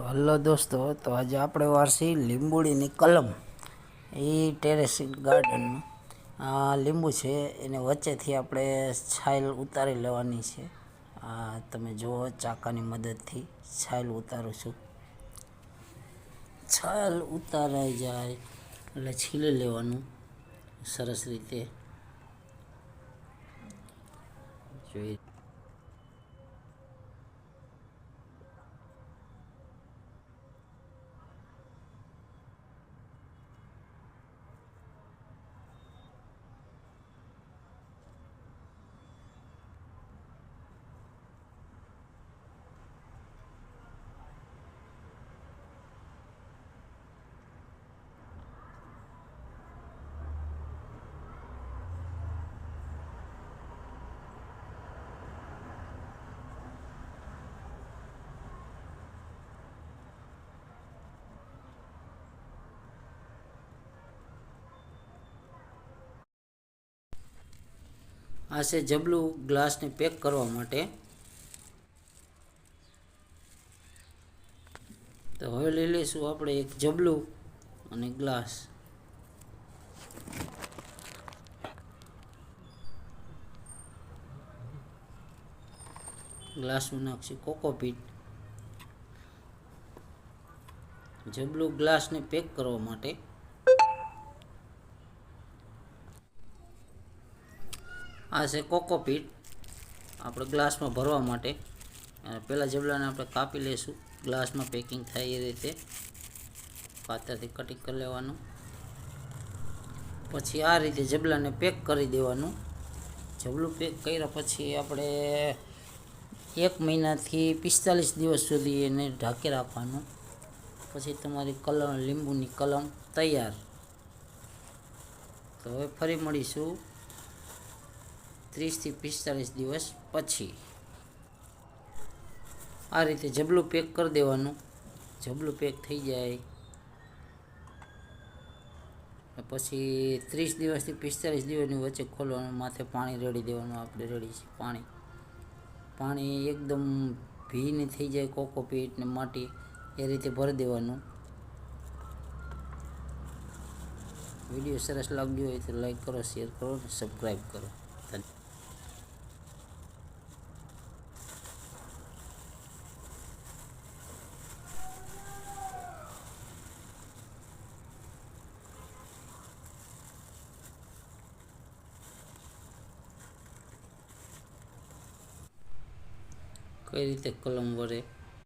Hello દોસ્તો, તો આજે આપણે વારસી લીંબુડીની કલમ એ ટેરેસ ગાર્ડનમાં આ લીંબુ છે એને વચ્ચેથી આપણે છાલ ઉતારી લેવાની છે. આ તમે જુઓ, ચાકાની મદદથી છાલ ઉતારું છું. છાલ ઉતારાઈ જાય એટલે છીલી લેવાનું સરસ રીતે. જોઈ આ છે જબલું ગ્લાસને પેક કરવા માટે. તો હવે લઈ લઈશું આપણે એક જબલું અને ગ્લાસ. ગ્લાસમાં નાખશું કોકોપીટ. જબલું ગ્લાસને પેક કરવા માટે આ છે કોકોપીટ આપણે ગ્લાસમાં ભરવા માટે. પહેલાં જબલાને આપણે કાપી લઈશું ગ્લાસમાં પેકિંગ થાય એ રીતે. કાતરથી કટિંગ કરી લેવાનું. પછી આ રીતે જબલાને પેક કરી દેવાનું. જબલું પેક કર્યા પછી આપણે 1 મહિનાથી 45 દિવસ સુધી એને ઢાંકી રાખવાનું. પછી તમારી કલમ, લીંબુની કલમ તૈયાર. તો હવે ફરી મળીશું 30 થી 45 દિવસ પછી. આ રીતે જબલું પેક કરી દેવાનું. જબલું પેક થઈ જાય પછી 30 દિવસથી 45 દિવસની વચ્ચે ખોલવાનું. માથે પાણી રેડી દેવાનું. આપણે રેડી છે પાણી એકદમ ભીની થઈ જાય. કોકોપીટ ને માટી એ રીતે ભરી દેવાનું. વિડીયો સરસ લાગ્યો હોય તો લાઈક કરો, શેર કરો અને સબસ્ક્રાઈબ કરો. કઈ રીતે કલમ વરે